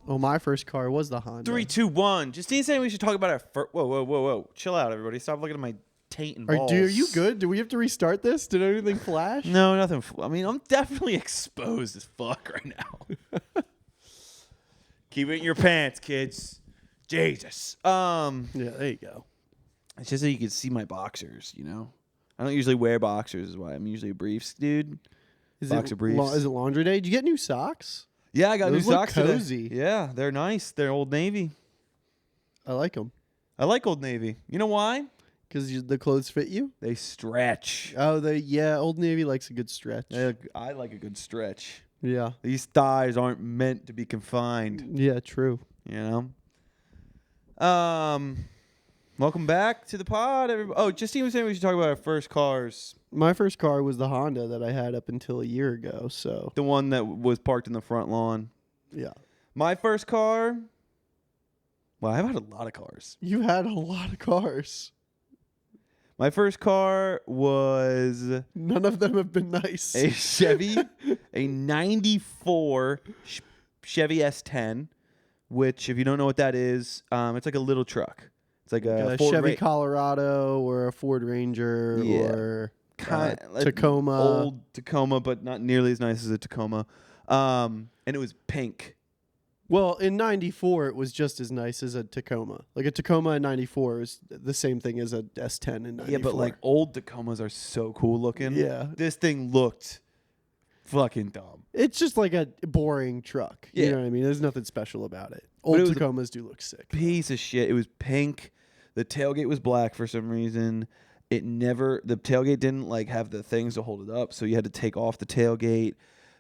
Oh, my first car was the Honda. 3, 2, 1. Justine saying we should talk about our first. Whoa. Chill out, everybody. Stop looking at my taint and balls. Are you good? Do we have to restart this? Did anything flash? No, nothing. I mean, I'm definitely exposed as fuck right now. Keep it in your pants, kids. Jesus. Yeah, there you go. It's just so you can see my boxers, you know? I don't usually wear boxers, is why I'm usually a briefs dude. Boxer briefs. Is it laundry day? Did you get new socks? Yeah, I got Those new socks look cozy. today. Yeah, they're nice. They're Old Navy. I like them. I like Old Navy. You know why? Because the clothes fit you? They stretch. Oh, Old Navy likes a good stretch. I like a good stretch. Yeah. These thighs aren't meant to be confined. Yeah, true. You know? Welcome back to the pod, everybody. Oh, Justine was saying we should talk about our first cars. My first car was the Honda that I had up until a year ago, so. The one that was parked in the front lawn. Yeah. My first car. Well, I've had a lot of cars. You had a lot of cars. My first car was None of them have been nice. a Chevy, a 94 Chevy S10, which, if you don't know what that is, it's like a little truck. It's like a Chevy Colorado or a Ford Ranger or Tacoma. Old Tacoma, but not nearly as nice as a Tacoma. And it was pink. Well, in 94, it was just as nice as a Tacoma. Like a Tacoma in 94 is the same thing as a S10 in 94. Yeah, but like old Tacomas are so cool looking. Yeah. This thing looked fucking dumb. It's just like a boring truck. Yeah. You know what I mean? There's nothing special about it. Old Tacomas do look sick. Piece of shit. It was pink. The tailgate was black for some reason. The tailgate didn't like have the things to hold it up, so you had to take off the tailgate.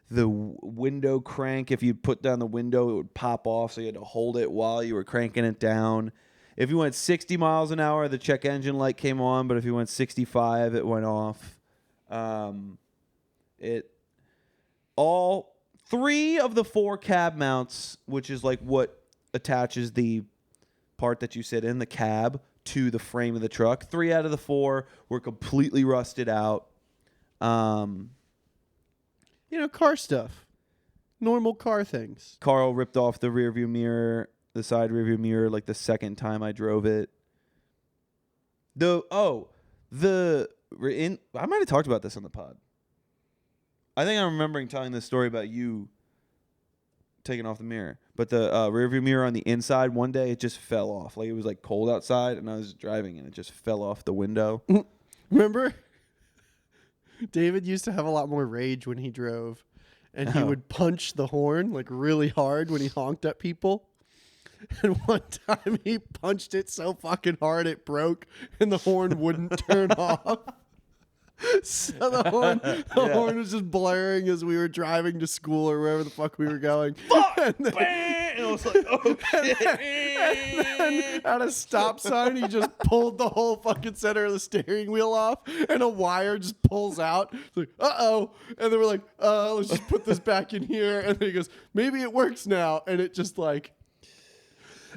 The window crank, if you put down the window, it would pop off, so you had to hold it while you were cranking it down. If you went 60 miles an hour, the check engine light came on, but if you went 65, it went off. All 3 of the 4 cab mounts, which is like what attaches the part that you sit in, the cab, to the frame of the truck. 3 out of the 4 were completely rusted out. Car stuff. Normal car things. Karl ripped off the rearview mirror, the side rearview mirror, like the second time I drove it. I might have talked about this on the pod. I think I'm remembering telling this story about you taking off the mirror. But the rearview mirror on the inside, one day it just fell off. Like it was like cold outside, and I was driving, and it just fell off the window. Remember? David used to have a lot more rage when he drove, and he would punch the horn like really hard when he honked at people. And one time he punched it so fucking hard it broke, and the horn wouldn't turn off. So the horn was just blaring as we were driving to school or wherever the fuck we were going. Fuck! And then, And I was like, oh shit. and then at a stop sign, he just pulled the whole fucking center of the steering wheel off, and a wire just pulls out. It's like, uh-oh. And then we're like, let's just put this back in here. And then he goes, maybe it works now. And it just like...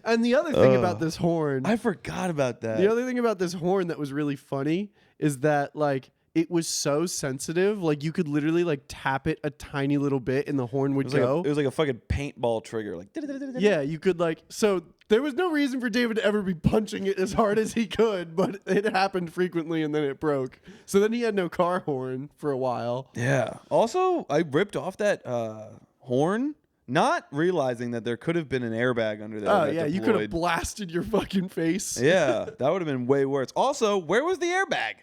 And the other thing about this horn... I forgot about that. The other thing about this horn that was really funny is that, like, it was so sensitive. Like, you could literally, like, tap it a tiny little bit and the horn would go. It was like a fucking paintball trigger. Like, yeah, you could, like... So there was no reason for David to ever be punching it as hard as he could, but it happened frequently and then it broke. So then he had no car horn for a while. Yeah. Also, I ripped off that horn, not realizing that there could have been an airbag under there. Oh, yeah, you could have blasted your fucking face. Yeah, that would have been way worse. Also, where was the airbag?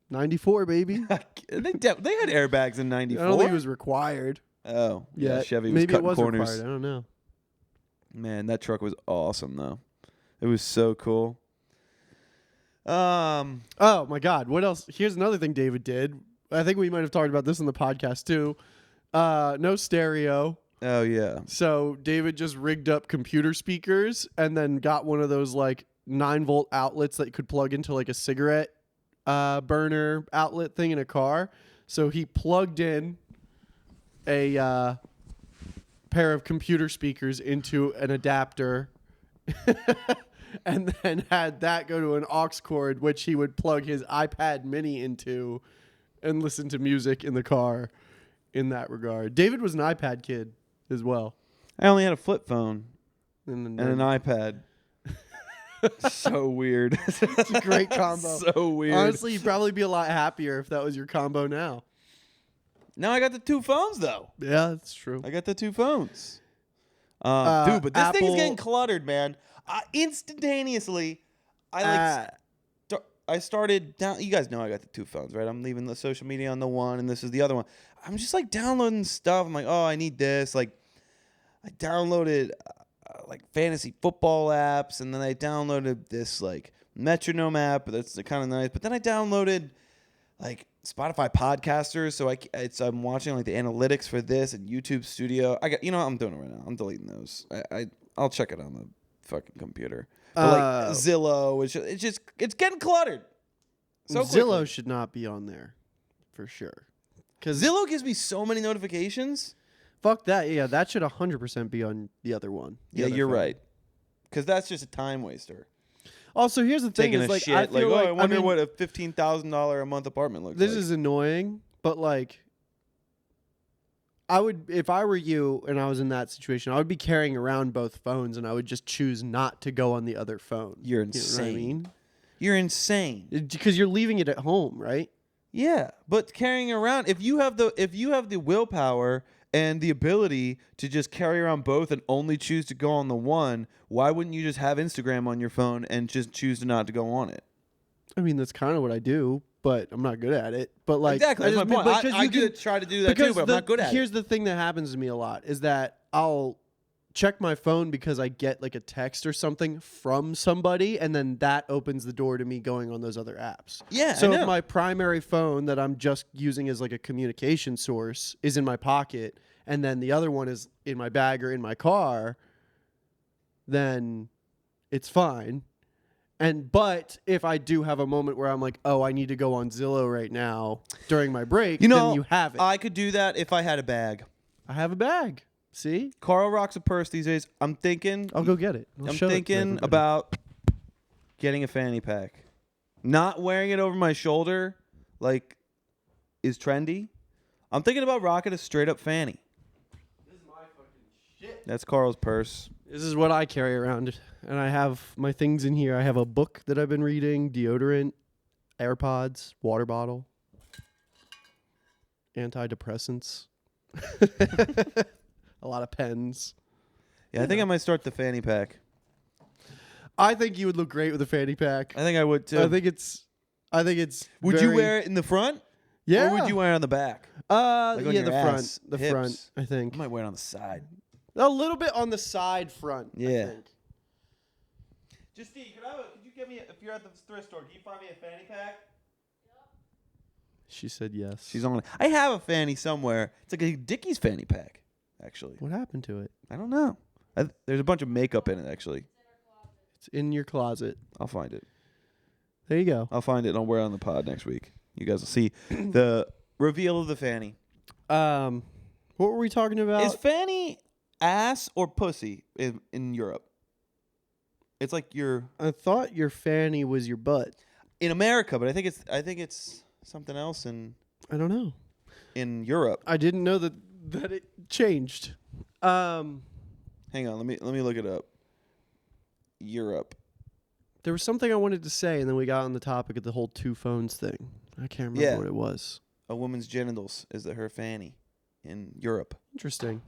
94, baby. they had airbags in 94. I don't think it was required. Oh, yeah. Chevy was maybe cutting it was corners. required. I don't know. Man, that truck was awesome, though. It was so cool. Oh, my God. What else? Here's another thing David did. I think we might have talked about this on the podcast, too. No stereo. Oh, yeah. So David just rigged up computer speakers and then got one of those, like, 9-volt outlets that you could plug into, like, a cigarette burner outlet thing in a car. So he plugged in a pair of computer speakers into an adapter and then had that go to an aux cord, which he would plug his iPad mini into and listen to music in the car in that regard. David was an iPad kid as well. I only had a flip phone and and an iPad. So weird. It's a great combo. So weird. Honestly, you'd probably be a lot happier if that was your combo now. Now I got the 2 phones though. Yeah, that's true. I got the 2 phones. Dude, but this thing is Apple- getting cluttered, man. Instantaneously, I started down. You guys know I got the 2 phones, right? I'm leaving the social media on the one, and this is the other one. I'm just like downloading stuff. I'm like, oh, I need this. Like, I downloaded like fantasy football apps, and then I downloaded this like metronome app. That's kind of nice. But then I downloaded like Spotify podcasters, so I'm watching like the analytics for this and YouTube Studio. I'm doing it right now. I'm deleting those. I'll check it on the fucking computer. But like Zillow, it's getting cluttered. So Zillow quickly. should not be on there, for sure. Because Zillow gives me so many notifications. fuck that. Yeah, that should 100% be on the other one. the Yeah, other you're phone. right. Because that's just a time waster. Also, here's the thing: Taking is a like shit. I feel Like, like I wonder mean, what a $15,000 a month apartment looks this like. is annoying, but like, I would, if I were you and I was in that situation, I would be carrying around both phones, and I would just choose not to go on the other phone. You're You know what I insane. mean? You're insane. Because you're leaving it at home, right? Yeah, but carrying around, if you have the willpower and the ability to just carry around both and only choose to go on the one, why wouldn't you just have Instagram on your phone and just choose to not to go on it? I mean, that's kind of what I do, but I'm not good at it. But like, Exactly, that's I my just- point. because I you could can- try to do that too, because but I'm not good at here's it. the thing that happens to me a lot is that I'll check my phone because I get like a text or something from somebody, and then that opens the door to me going on those other apps. Yeah, So I if know. my primary phone that I'm just using as like a communication source is in my pocket, and then the other one is in my bag or in my car, then it's fine. But if I do have a moment where I'm like, oh, I need to go on Zillow right now during my break, then you have it. I could do that if I had a bag. I have a bag. See? Karl rocks a purse these days. I'm thinking I'll go get it. I'm thinking about getting a fanny pack. Not wearing it over my shoulder like is trendy. I'm thinking about rocking a straight up fanny. This is my fucking shit. That's Karl's purse. This is what I carry around. And I have my things in here. I have a book that I've been reading, deodorant, AirPods, water bottle, antidepressants, a lot of pens. Yeah, I think I might start the fanny pack. I think you would look great with a fanny pack. I think I would too. I think it's Would you wear it in the front? Yeah. Or would you wear it on the back? Like on yeah, your the ass, front. The hips? front, I think. I might wear it on the side. A little bit on the side front, I Yeah. think. Justine, could you get me, if you're at the thrift store, can you find me a fanny pack? She said yes. She's on it. I have a fanny somewhere. It's like a Dickies fanny pack, actually. What happened to it? I don't know. There's a bunch of makeup in it, actually. It's in your closet. I'll find it. There you go. I'll find it and I'll wear it on the pod next week. You guys will see the reveal of the fanny. What were we talking about? Is fanny ass or pussy in Europe? It's like I thought your fanny was your butt. in America, but I think it's something else I don't know. in Europe. I didn't know that it changed. Hang on, let me look it up. Europe. There was something I wanted to say, and then we got on the topic of the whole 2 phones thing. I can't remember what it was. A woman's genitals is her fanny in Europe. Interesting.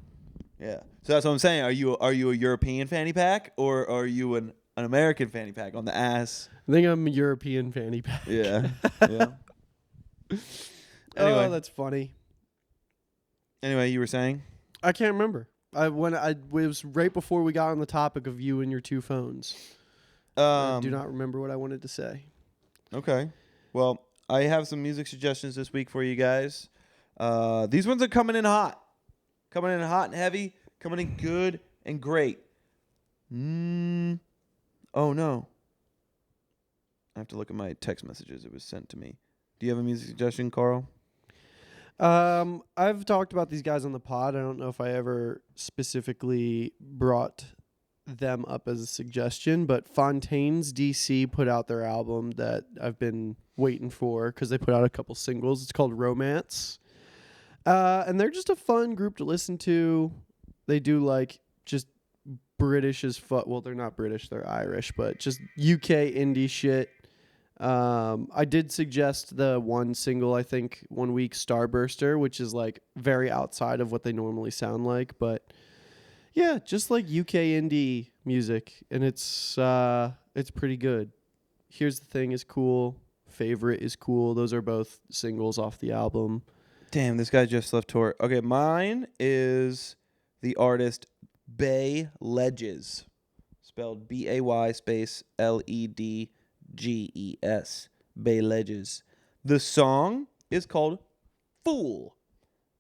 Yeah. So that's what I'm saying. Are you a European fanny pack or are you an American fanny pack on the ass? I think I'm a European fanny pack. Yeah. Yeah. Anyway. Oh, that's funny. Anyway, you were saying? I can't remember. It was right before we got on the topic of you and your 2 phones. I do not remember what I wanted to say. Okay. Well, I have some music suggestions this week for you guys. These ones are coming in hot. Coming in hot and heavy. Coming in good and great. Oh, no. I have to look at my text messages. It was sent to me. Do you have a music suggestion, Karl? I've talked about these guys on the pod. I don't know if I ever specifically brought them up as a suggestion, but Fontaine's DC put out their album that I've been waiting for because they put out a couple singles. It's called Romance. And they're just a fun group to listen to. They do like just British as fuck. Well, they're not British, they're Irish, but just UK indie shit. I did suggest the one single, I think, one week, Starburster, which is like very outside of what they normally sound like, but yeah, just like UK indie music, and it's pretty good. Here's the Thing is cool. Favorite is cool. Those are both singles off the album. Damn, this guy just left tour. Okay, mine is the artist Bay Ledges, spelled B-A-Y space L-E-D-G-E-S. Bay Ledges. The song is called Fool,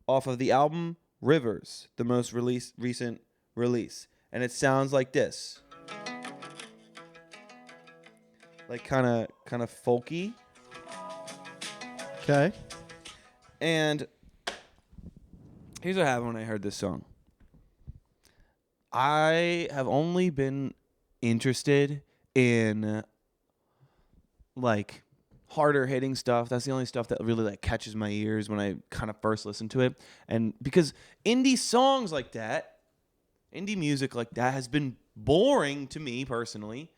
off of the album Rivers, the most recent release. And it sounds like this. Like kind of folky. Okay. And here's what happened when I heard this song. I have only been interested in like harder hitting stuff. That's the only stuff that really like catches my ears when I kind of first listen to it. And because indie songs like that, indie music like that has been boring to me personally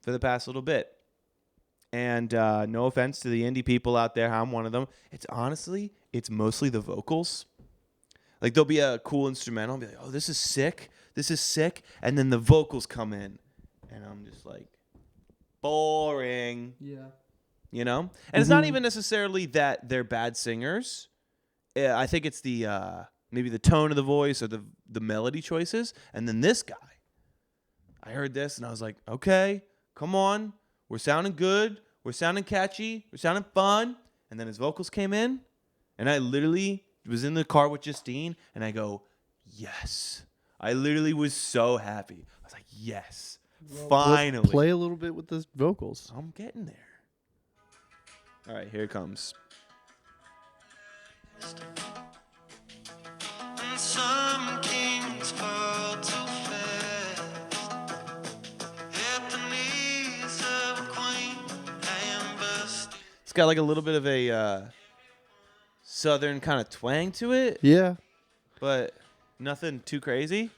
for the past little bit. And no offense to the indie people out there, I'm one of them. It's mostly the vocals. Like there'll be a cool instrumental, I'll be like, oh, this is sick. And then the vocals come in. And I'm just like, boring. Yeah. You know? And it's not even necessarily that they're bad singers. I think it's the maybe the tone of the voice or the melody choices. And then this guy, I heard this and I was like, okay, come on. We're sounding good. We're sounding catchy. We're sounding fun. And then his vocals came in. And I literally was in the car with Justine. And I go, yes. I literally was so happy. I was like, yes. Well, finally. Play a little bit with the vocals. I'm getting there. All right, here it comes. Some kings fall too fast. It's got like a little bit of a southern kind of twang to it. Yeah. But nothing too crazy.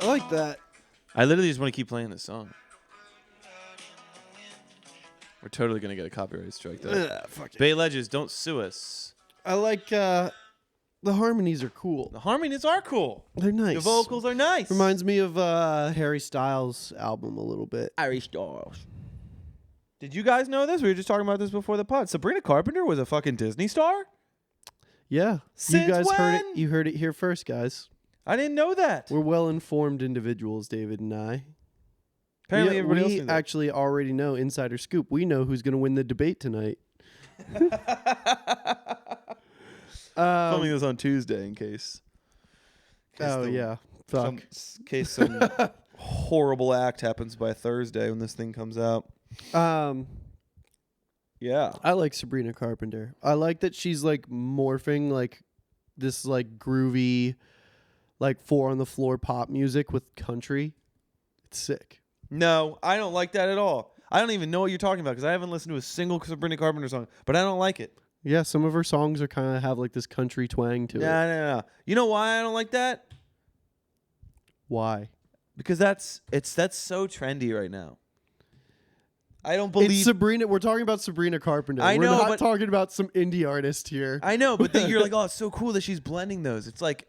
I like that. I literally just want to keep playing this song. We're totally going to get a copyright strike, though. Fuck it. Bay Ledges, don't sue us. I like the harmonies are cool. The harmonies are cool. They're nice. The vocals are nice. Reminds me of Harry Styles' album a little bit. Harry Styles. Did you guys know this? We were just talking about this before the pod. Sabrina Carpenter was a fucking Disney star? Yeah. Since you guys when? heard it. You heard it here first, guys. I didn't know that. We're well-informed individuals, David and I. Apparently everybody else knew We that. actually already know, insider scoop, we know who's going to win the debate tonight. Filming this on Tuesday in case. Yeah. Fuck. In case some horrible act happens by Thursday when this thing comes out. Yeah. I like Sabrina Carpenter. I like that she's like morphing like this like groovy, like 4 on the floor pop music with country. It's sick. No, I don't like that at all. I don't even know what you're talking about because I haven't listened to a single Sabrina Carpenter song, but I don't like it. Yeah, some of her songs are kind of have like this country twang to it. No. You know why I don't like that? Why? Because that's so trendy right now. I don't believe It's Sabrina. We're talking about Sabrina Carpenter. I know, We're not but talking about some indie artist here. I know, but then you're like, oh, it's so cool that she's blending those. It's like,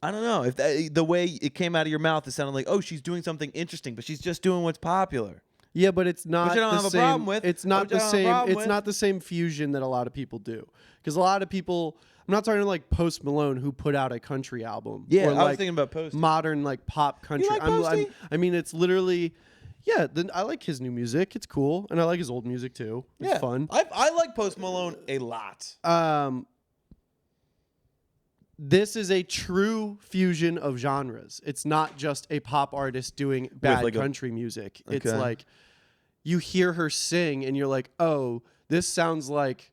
I don't know if the way it came out of your mouth, it sounded like, oh, she's doing something interesting, but she's just doing what's popular. Yeah, but it's not Which I don't the have a same. problem with. It's not Which I the don't have a same. problem It's with. not the same fusion that a lot of people do. Because a lot of people, I'm not talking like Post Malone who put out a country album. Yeah, or I like was thinking about Posty. modern like pop country. like Posty? I mean, it's literally, yeah. Then I like his new music. It's cool, and I like his old music too. It's fun. I like Post Malone a lot. This is a true fusion of genres. It's not just a pop artist doing bad like country music. It's Okay. like you hear her sing and you're like, oh, this sounds like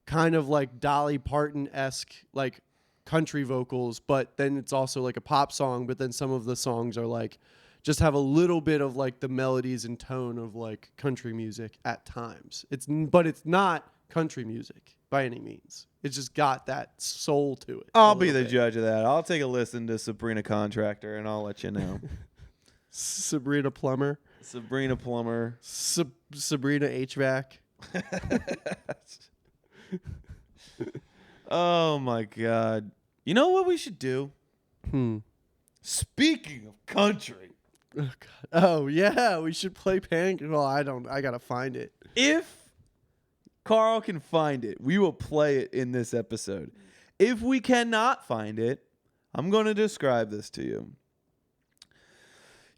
kind of like Dolly Parton-esque like country vocals, but then it's also like a pop song, but then some of the songs are like just have a little bit of like the melodies and tone of like country music at times. But it's not country music by any means. It's just got that soul to it. I'll be the judge of that. I'll take a listen to Sabrina Contractor, and I'll let you know. Sabrina Plumber. Sabrina Plumber. Sabrina HVAC. Oh, my God. You know what we should do? Speaking of country. Oh, God. Oh, yeah. We should play Well, I got to find it. If Karl can find it, we will play it in this episode. If we cannot find it, I'm going to describe this to you.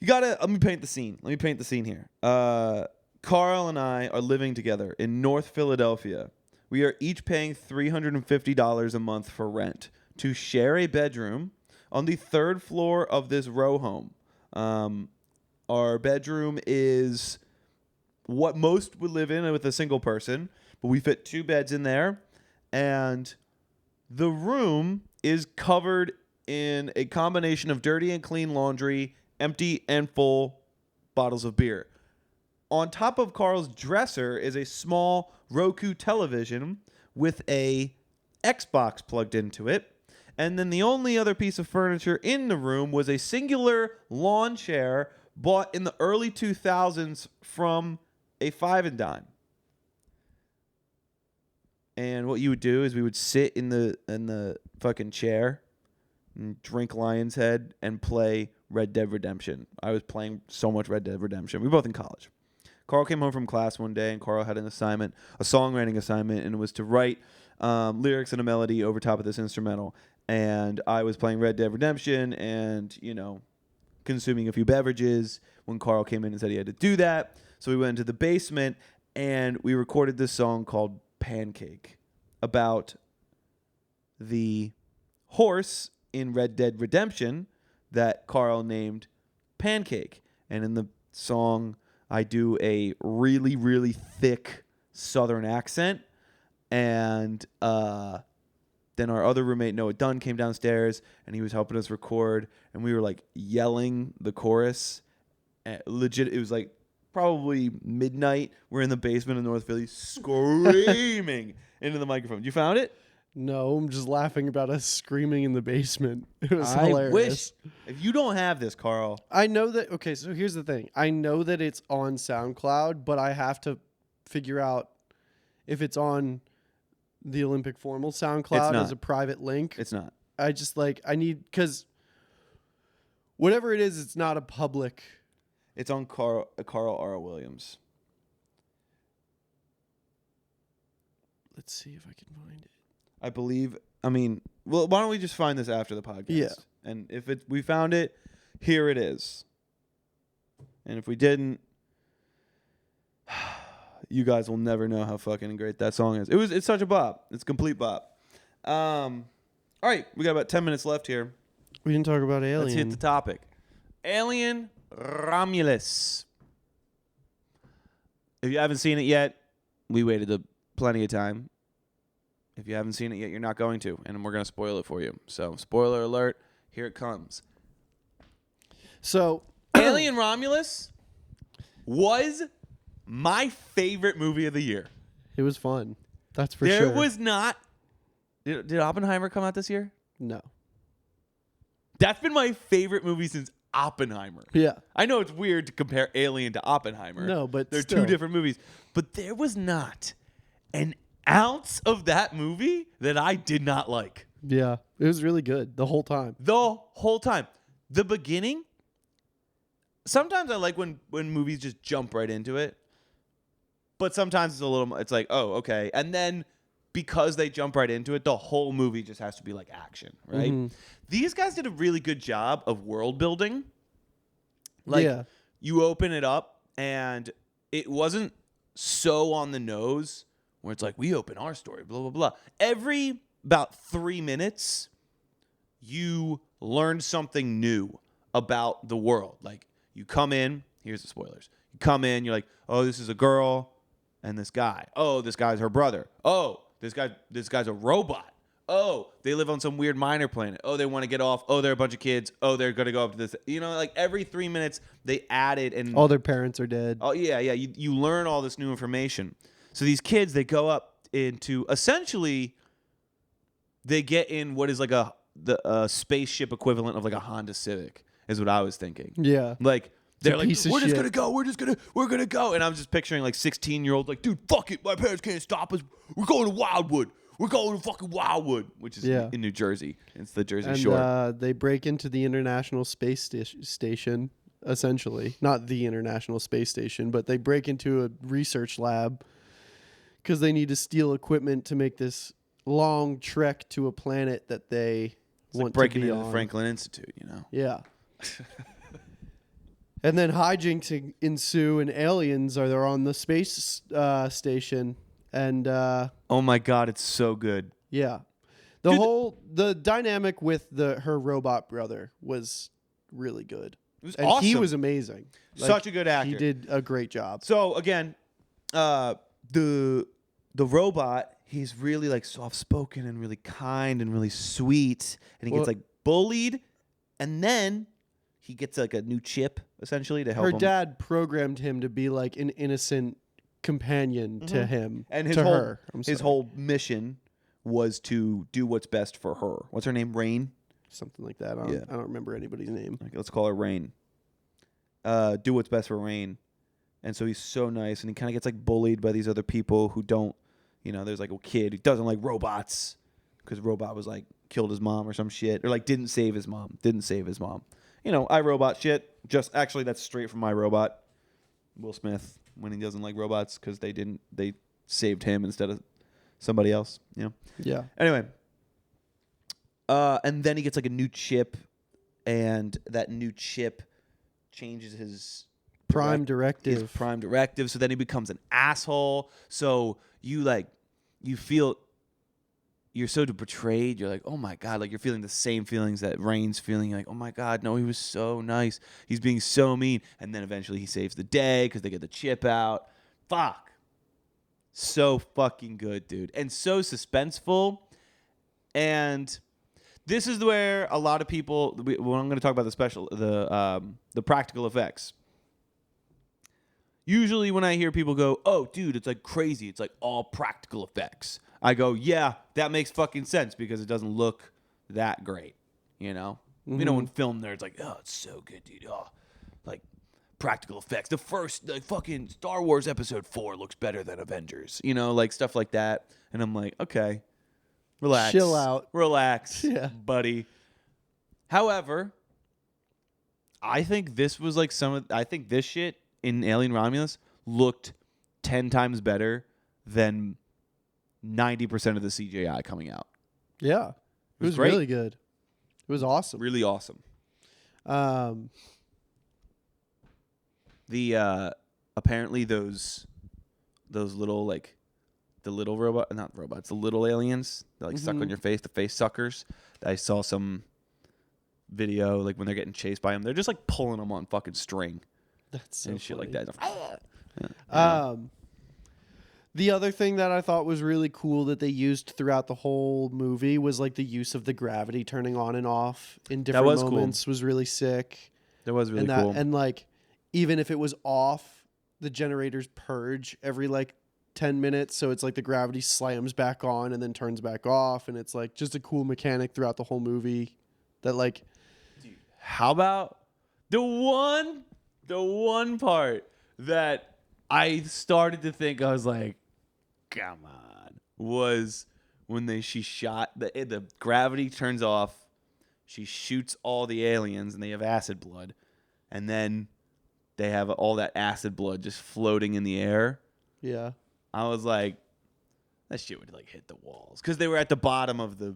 Let me paint the scene here. Karl and I are living together in North Philadelphia. We are each paying $350 a month for rent to share a bedroom on the third floor of this row home. Our bedroom is what most would live in with a single person, but we fit 2 beds in there, and the room is covered in a combination of dirty and clean laundry, empty and full bottles of beer. On top of Karl's dresser is a small Roku television with a Xbox plugged into it. And then the only other piece of furniture in the room was a singular lawn chair bought in the early 2000s from a Five and Dime. And what you would do is we would sit in the fucking chair and drink Lion's Head and play Red Dead Redemption. I was playing so much Red Dead Redemption. We were both in college. Karl came home from class one day, and Karl had an assignment, a songwriting assignment, and it was to write lyrics and a melody over top of this instrumental. And I was playing Red Dead Redemption and, consuming a few beverages when Karl came in and said he had to do that. So we went into the basement, and we recorded this song called Pancake about the horse in Red Dead Redemption that Karl named Pancake. And in the song, I do a really, really thick Southern accent. And then our other roommate, Noah Dunn, came downstairs, and he was helping us record. And we were, like, yelling the chorus. Legit, it was, like, probably midnight. We're in the basement of North Philly screaming into the microphone. You found it? No, I'm just laughing about us screaming in the basement. It was hilarious. I wish. If you don't have this, Karl. I know that. Okay, so here's the thing. I know that it's on SoundCloud, but I have to figure out if it's on the Olympic Formal SoundCloud as a private link. It's not. I just I need, because whatever it is, it's not a public. It's on Karl R. Williams. Let's see if I can find it. I believe. Well, why don't we just find this after the podcast? Yeah. And if we found it, here it is. And if we didn't, you guys will never know how fucking great that song is. It's such a bop. It's a complete bop. All right, we got about 10 minutes left here. We didn't talk about Alien. Let's hit the topic. Alien Romulus. If you haven't seen it yet, we waited plenty of time. If you haven't seen it yet, you're not going to, and we're going to spoil it for you. So, spoiler alert, here it comes. So, Alien Romulus was my favorite movie of the year. It was fun. That's for sure. There was not... Did Oppenheimer come out this year? No. That's been my favorite movie since Oppenheimer. Yeah. I know it's weird to compare Alien to Oppenheimer. No, but they're still. two different movies. But there was not an ounce of that movie that I did not like. Yeah. It was really good the whole time. The whole time. The beginning, sometimes I like when movies just jump right into it. But sometimes it's like, oh, okay. And then because they jump right into it, the whole movie just has to be like action, right? Mm-hmm. These guys did a really good job of world building. You open it up and it wasn't so on the nose where it's like, we open our story, blah, blah, blah. Every about 3 minutes, you learn something new about the world. Like, you come in, here's the spoilers. You come in, you're like, oh, this is a girl and this guy. Oh, this guy's her brother. Oh, this guy's a robot. Oh, they live on some weird minor planet. Oh, they want to get off. Oh, they're a bunch of kids. Oh, they're going to go up to this. Like every 3 minutes, they added. And all their parents are dead. Oh, yeah. You learn all this new information. So these kids, they go up into essentially they get in what is like the spaceship equivalent of like a Honda Civic is what I was thinking. Yeah. Like they're like, piece of we're just shit. gonna go. And I'm just picturing like 16-year-olds like, dude, fuck it. My parents can't stop us. We're going to Wildwood. We're going to fucking Wildwood, which is in New Jersey. It's the Jersey Shore. They break into the International Space Station, essentially. Not the International Space Station, but they break into a research lab because they need to steal equipment to make this long trek to a planet that they want to be on. Breaking into the Franklin Institute, you know? Yeah. And then hijinks ensue, and aliens are on the space station. And oh my God, it's so good. yeah, the dynamic with her robot brother was really good. It was and awesome. He was amazing. Such a good actor. He did a great job. So again, the robot, he's really like soft spoken and really kind and really sweet, and he gets like bullied, and then he gets like a new chip essentially to help him. Her dad programmed him to be like an innocent companion to him and his whole mission was to do what's best for her. What's her name? Rain? Something like that. I don't remember anybody's name. Okay, let's call her Rain. Do what's best for Rain. And so he's so nice, and he kind of gets like bullied by these other people who don't, you know, there's like a kid who doesn't like robots because robot was like killed his mom or some shit, or like didn't save his mom. You know, iRobot shit. Just actually, that's straight from iRobot. Will Smith, when he doesn't like robots because they saved him instead of somebody else. You know. Yeah. Anyway. And then he gets like a new chip, and that new chip changes his prime directive. His prime directive. So then he becomes an asshole. So you feel. You're so betrayed. You're like, oh my God, like you're feeling the same feelings that Rain's feeling. You're like, oh my God, no, he was so nice. He's being so mean. And then eventually he saves the day because they get the chip out. Fuck. So fucking good, dude. And so suspenseful. And this is where a lot of people, when I'm going to talk about the practical effects. Usually when I hear people go, oh, dude, it's like crazy. It's like all practical effects. I go, yeah, that makes fucking sense because it doesn't look that great, you know? Mm-hmm. You know, when film nerds like, oh, it's so good, dude. Oh, like practical effects. The fucking Star Wars Episode 4 looks better than Avengers, you know, like stuff like that. And I'm like, okay, relax. Chill out. Relax, buddy. However, I think this was like I think this shit in Alien Romulus looked 10 times better than 90% of the CGI coming out. Yeah. It was really good. It was awesome. Really awesome. Apparently those little like the little not robots, the little aliens that like suck on your face, the face suckers. I saw some video like when they're getting chased by them, they're just like pulling them on fucking string. That's so and shit funny. like that. The other thing that I thought was really cool that they used throughout the whole movie was like the use of the gravity turning on and off in different moments was really sick. That was really cool. And like even if it was off, the generators purge every like 10 minutes, so it's like the gravity slams back on and then turns back off, and it's like just a cool mechanic throughout the whole movie that like dude, how about the one part that I started to think, I was like, come on, was when she shot, the gravity turns off, she shoots all the aliens, and they have acid blood, and then they have all that acid blood just floating in the air. Yeah. I was like, that shit would like hit the walls, because they were at the bottom of the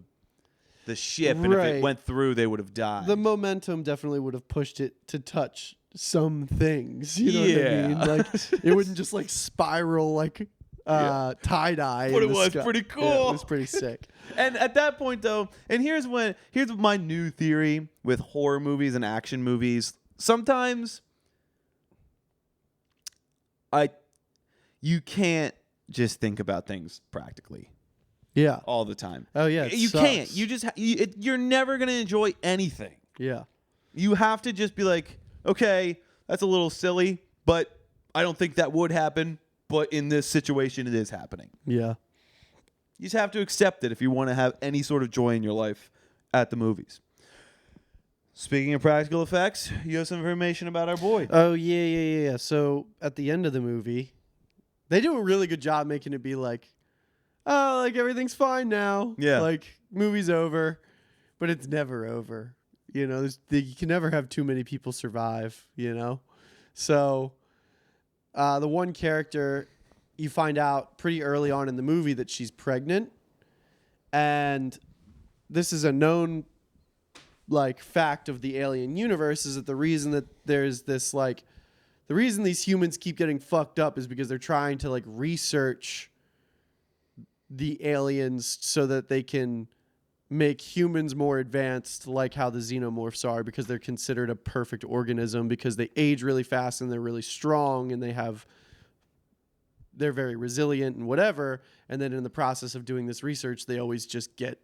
ship, and if it went through, they would have died. The momentum definitely would have pushed it to touch some things, you know what I mean? Like it wouldn't just like spiral like tie-dye. But it was pretty cool. Yeah, it was pretty sick. And at that point though, and here's my new theory with horror movies and action movies. Sometimes you can't just think about things practically. Yeah. All the time. Oh yeah. You can't. You just you're never going to enjoy anything. Yeah. You have to just be like, okay, that's a little silly, but I don't think that would happen. But in this situation, it is happening. Yeah. You just have to accept it if you want to have any sort of joy in your life at the movies. Speaking of practical effects, you have some information about our boy. Oh, yeah. So at the end of the movie, they do a really good job making it be like, oh, like everything's fine now. Yeah. Like, movie's over. But it's never over. You know, you can never have too many people survive, you know? So the one character, you find out pretty early on in the movie that she's pregnant. And this is a known like fact of the alien universe, is that the reason that there's this like the reason these humans keep getting fucked up is because they're trying to like research the aliens so that they can make humans more advanced, like how the xenomorphs are, because they're considered a perfect organism because they age really fast and they're really strong and they're very resilient and whatever. And then in the process of doing this research, they always just get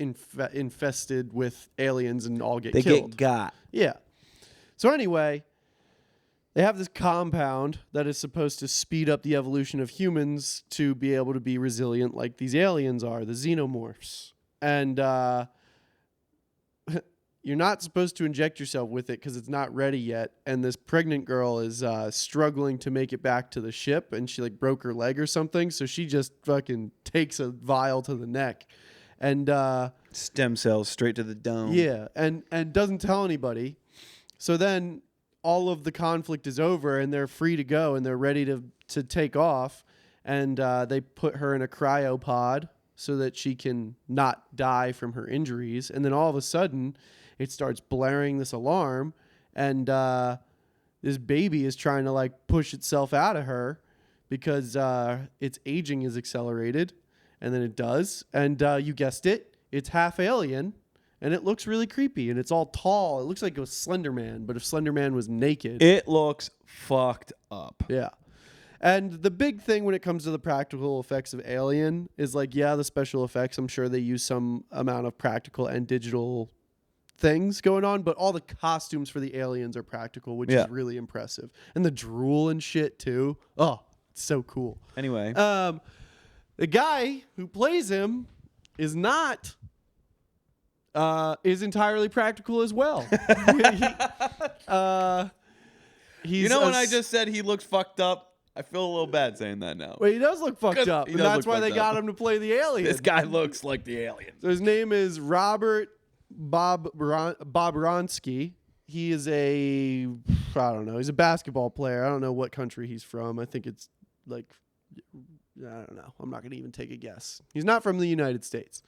infested with aliens and all get killed. They get got. Yeah. So anyway, they have this compound that is supposed to speed up the evolution of humans to be able to be resilient like these aliens are, the xenomorphs. And you're not supposed to inject yourself with it because it's not ready yet. And this pregnant girl is struggling to make it back to the ship, and she like broke her leg or something. So she just fucking takes a vial to the neck. And stem cells straight to the dome. Yeah, and doesn't tell anybody. So then all of the conflict is over, and they're free to go, and they're ready to take off. And they put her in a cryopod so that she can not die from her injuries. And then all of a sudden, it starts blaring this alarm, and this baby is trying to like push itself out of her because its aging is accelerated. And then it does. And you guessed it. It's half alien. And it looks really creepy. And it's all tall. It looks like a Slender Man. But if Slender Man was naked. It looks fucked up. Yeah. And the big thing when it comes to the practical effects of Alien is like, yeah, the special effects. I'm sure they use some amount of practical and digital things going on. But all the costumes for the aliens are practical, which is really impressive. And the drool and shit, too. Oh, it's so cool. Anyway. The guy who plays him is not is entirely practical as well. He's when I just said he looks fucked up, I feel a little bad saying that now. Well, he does look fucked up, and that's why they got him to play the alien. This guy looks like the alien. So his name is Robert Bobroczkyi. He is I don't know, he's a basketball player. I don't know what country he's from. I think it's like, I don't know. I'm not going to even take a guess. He's not from the United States.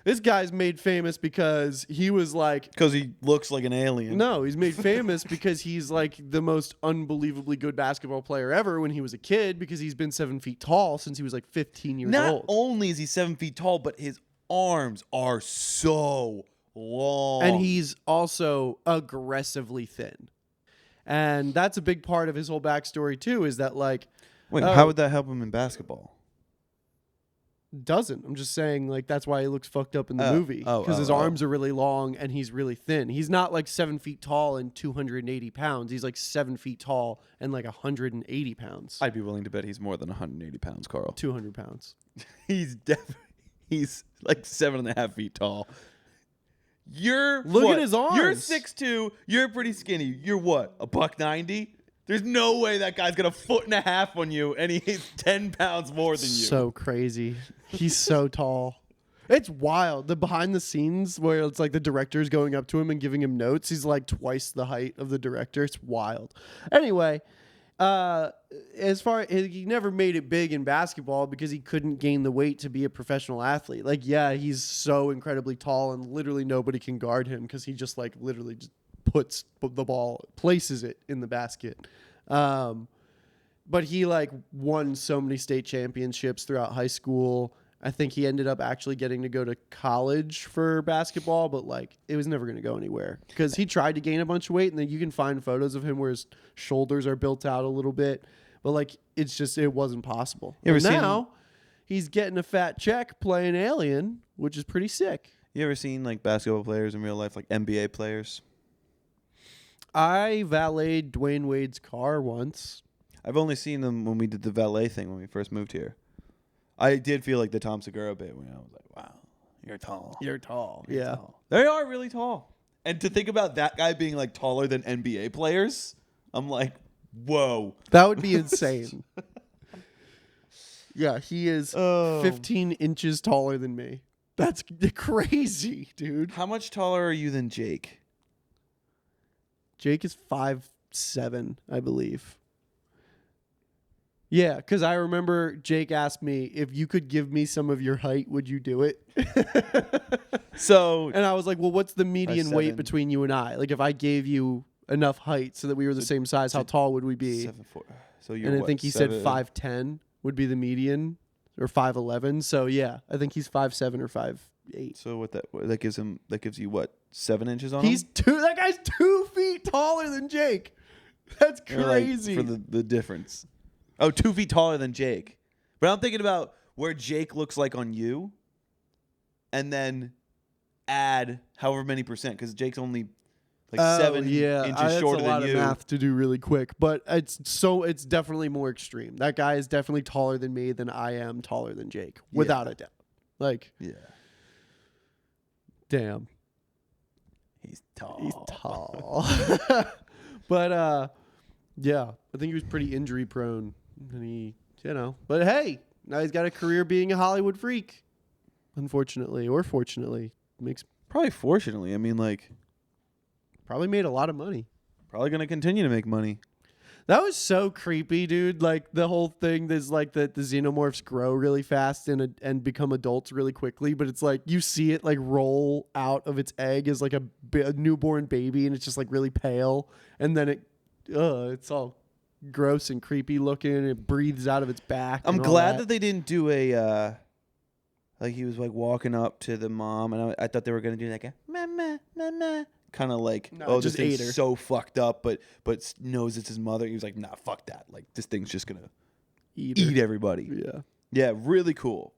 This guy's made famous because he was like... Because he looks like an alien. No, he's made famous because he's like the most unbelievably good basketball player ever when he was a kid, because he's been 7 feet tall since he was like 15 years old. Not only is he 7 feet tall, but his arms are so long. And he's also aggressively thin. And that's a big part of his whole backstory too, is that like... Wait, how would that help him in basketball? Doesn't. I'm just saying, like, that's why he looks fucked up in the movie. Because his arms are really long and he's really thin. He's not like 7 feet tall and 280 pounds. He's like 7 feet tall and like 180 pounds. I'd be willing to bet he's more than 180 pounds, Karl. 200 pounds. He's like 7.5 feet tall. Look at his arms. You're 6'2". You're pretty skinny. You're what? $190? There's no way that guy's got 1.5 feet on you, and he's 10 pounds more than you. So crazy. He's so tall. It's wild. The behind the scenes where it's like the director's going up to him and giving him notes. He's like twice the height of the director. It's wild. Anyway, as far he never made it big in basketball because he couldn't gain the weight to be a professional athlete. Like, yeah, he's so incredibly tall and literally nobody can guard him because he just like literally just puts the ball, places it in the basket. But he like won so many state championships throughout high school. I think he ended up actually getting to go to college for basketball, but like it was never going to go anywhere because he tried to gain a bunch of weight, and then you can find photos of him where his shoulders are built out a little bit, but like it wasn't possible. And now he's getting a fat check playing Alien, which is pretty sick. You ever seen like basketball players in real life, like NBA players? I valeted Dwayne Wade's car once. I've only seen them when we did the valet thing when we first moved here. I did feel like the Tom Segura bit when I was like, wow, you're tall. You're tall. You're Yeah. tall. They are really tall. And to think about that guy being like taller than NBA players, I'm like, whoa. That would be insane. Yeah, he is 15 inches taller than me. That's crazy, dude. How much taller are you than Jake? Jake is 5'7", I believe. Yeah, because I remember Jake asked me, if you could give me some of your height, would you do it? So, and I was like, well, what's the median 5'7". weight between you and I? Like, if I gave you enough height so that we were the same size, how tall would we be? 7'4". So you're And I what, think he said 5'10" would be the median, or 5'11". So yeah, I think he's 5'7" or 5'8". So that gives you what, 7 inches on He's him? that guy's 2 feet taller than Jake. That's Or, like, crazy. for the difference. Oh, 2 feet taller than Jake. But I'm thinking about where Jake looks like on you, and then add however many percent, because Jake's only like 7 inches shorter that's a lot than of you. math to do really quick, but it's definitely more extreme. That guy is definitely taller than me than I am taller than Jake, without a doubt. Like, Yeah, damn, he's tall. he's tall. But yeah, I think he was pretty injury prone, and but hey, now he's got a career being a Hollywood freak. Unfortunately, or fortunately, makes Probably fortunately. I mean, like, probably made a lot of money. probably going to continue to make money. That was so creepy, dude. Like the whole thing is like that the xenomorphs grow really fast and become adults really quickly, but it's like you see it like roll out of its egg as like a newborn baby, and it's just like really pale, and then it's all gross and creepy looking, and it breathes out of its back. I'm and all glad that they didn't do a like he was like walking up to the mom, and I thought they were going to do like a mama, mama. Kind of like, No, this just thing's ate her. so fucked up, but knows it's his mother. He was like, nah, fuck that. Like, this thing's just gonna eat everybody. Yeah. Yeah, really cool.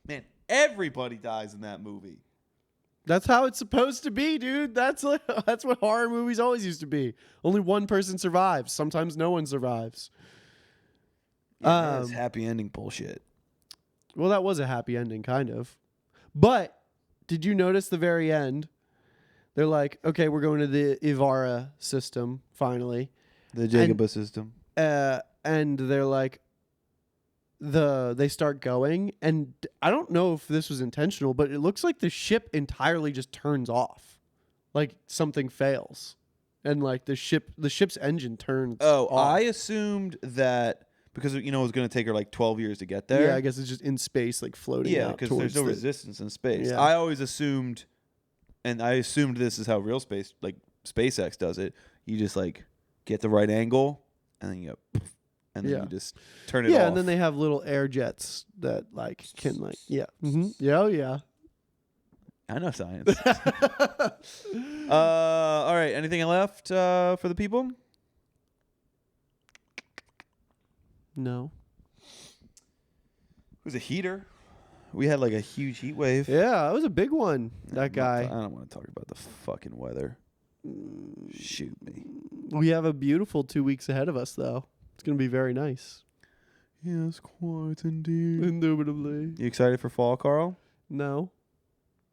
Man, everybody dies in that movie. That's how it's supposed to be, dude. That's what horror movies always used to be. Only one person survives. Sometimes no one survives. Yeah, that's happy ending bullshit. Well, that was a happy ending, kind of. But did you notice the very end? They're like, okay, we're going to the Ivara system, finally. The Jacobus system. And they're like, they start going. And I don't know if this was intentional, but it looks like the ship entirely just turns off. Like something fails. And like the ship's engine turns off. I assumed that because, it was going to take her like 12 years to get there. Yeah, I guess it's just in space, like floating out. Yeah, because there's no resistance in space. Yeah. I always assumed, and I assumed this is how real space, like SpaceX does it. You just like get the right angle, and then you just turn it off. Yeah, and then they have little air jets that like can like yeah. I know science. All right, anything left for the people? No. It was a heater. We had like a huge heat wave. Yeah, that was a big one. That guy. I don't want to talk about the fucking weather. Shoot me. We have a beautiful 2 weeks ahead of us, though. It's going to be very nice. Yes, quite indeed. Indubitably. You excited for fall, Karl? No.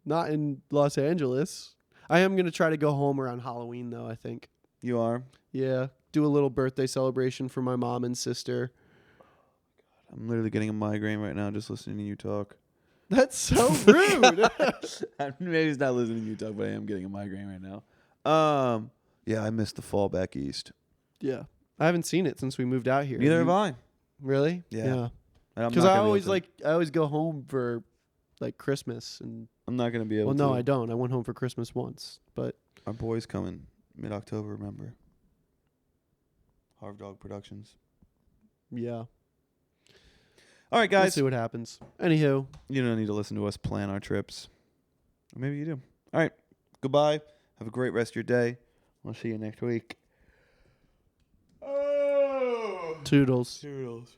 Not in Los Angeles. I am going to try to go home around Halloween, though, I think. You are? Yeah. Do a little birthday celebration for my mom and sister. I'm literally getting a migraine right now just listening to you talk. That's so rude. Maybe it's not listening to you talk, but I am getting a migraine right now. Yeah, I missed the fall back east. Yeah. I haven't seen it since we moved out here. Neither have I. Really? Yeah. Because I always go home for like Christmas, and I'm not gonna be able. Well, to. no, I don't. I went home for Christmas once, but our boy's coming mid-October. Remember? Harv Dog Productions. Yeah. All right, guys. We'll see what happens. Anywho, you don't need to listen to us plan our trips, or maybe you do. All right. Goodbye. Have a great rest of your day. We'll see you next week. Toodles. Toodles.